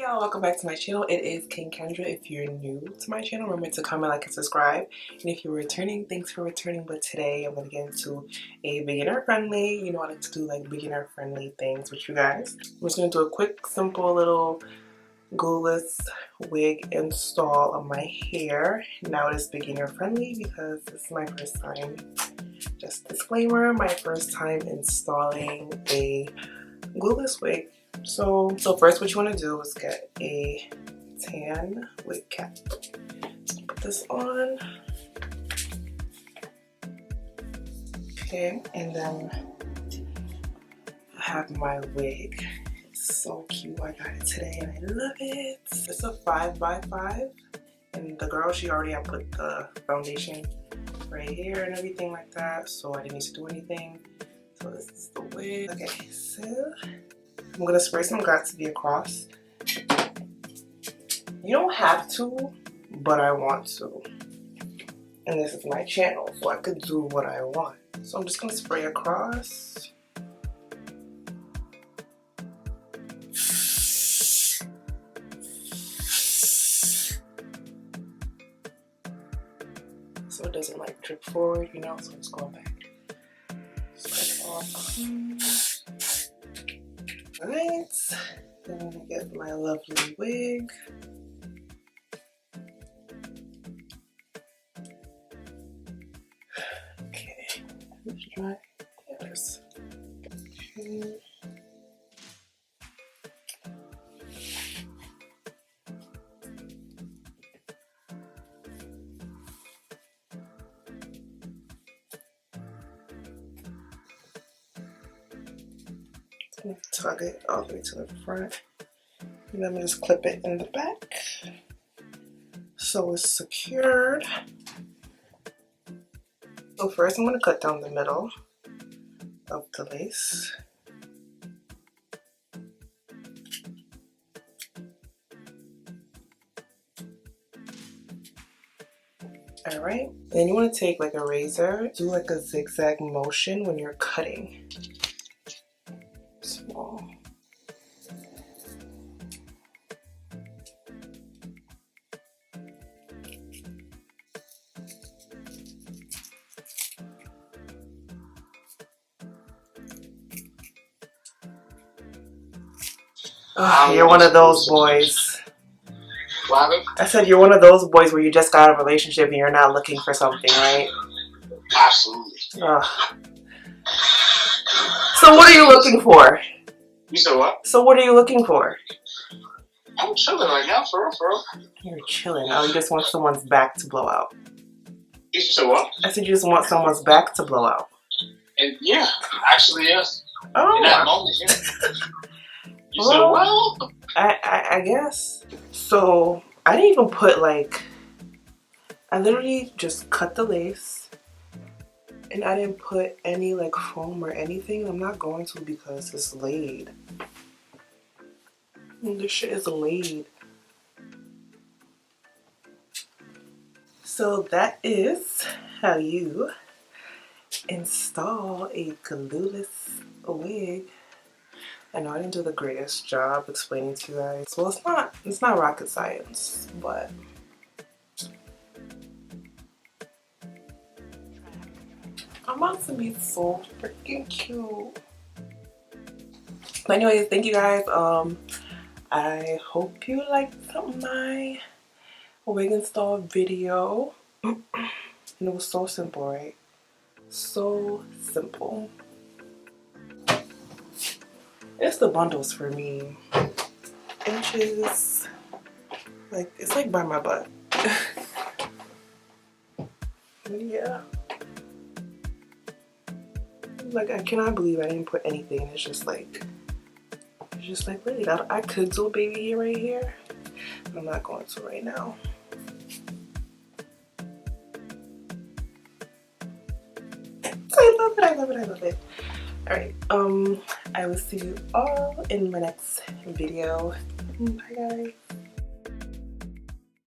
y'all, welcome back to my channel. It is King Kendra. If you're new to my channel, remember to comment, like, and subscribe. And if you're returning, thanks for returning. But today I'm going to get into a beginner friendly, I like to do like beginner friendly things with you guys. I'm just going to do a quick, simple little glueless wig install on my hair. Now it is beginner friendly because this is my first time. Just disclaimer, my first time installing a glueless wig. So first what you want to do is get a tan wig cap. Put this on. Okay, and then I have my wig. It's so cute. I got it today and I love it. It's a 5x5 and the girl, she already had put the foundation right here and everything like that, so I didn't need to do anything. So this is the wig. Okay, so I'm gonna spray some Got2b across. You don't have to, but I want to. And this is my channel, so I could do what I want. So I'm just gonna spray across. So it doesn't like drip forward, so it's going back. Spray it off. Alright, then I'm gonna get my lovely wig. Okay, let's dry. Yes. Okay. Tug it all the way to the front, and then just clip it in the back so it's secured. So first I'm going to cut down the middle of the lace. Alright, then you want to take like a razor, do like a zigzag motion when you're cutting. Small. Oh, you're one of those boys. I said you're one of those boys where you just got a relationship and you're not looking for something, right? Absolutely. So what are you looking for? You said what? So what are you looking for? I'm chilling right now, for real. You're chilling. Oh, you just want someone's back to blow out. You said what? I said you just want someone's back to blow out. And yeah, actually, yes. Oh. In that moment, yeah. You said what? I guess. So I didn't even put like, I literally just cut the lace and I didn't put any like foam or anything. I'm not going to because it's laid. This shit is laid. So that is how you install a glueless wig. I know I didn't do the greatest job explaining to you guys. Well, it's not rocket science, but I'm about to be so freaking cute. But anyways, thank you guys. I hope you liked my wig install video. And it was so simple, right? So simple. It's the bundles for me. Inches. Like, it's like by my butt. Yeah. Like, I cannot believe I didn't put anything. It's just like wait, I could do a baby hair right here. But I'm not going to right now. I love it, I love it, I love it. Alright, I will see you all in my next video. Bye guys.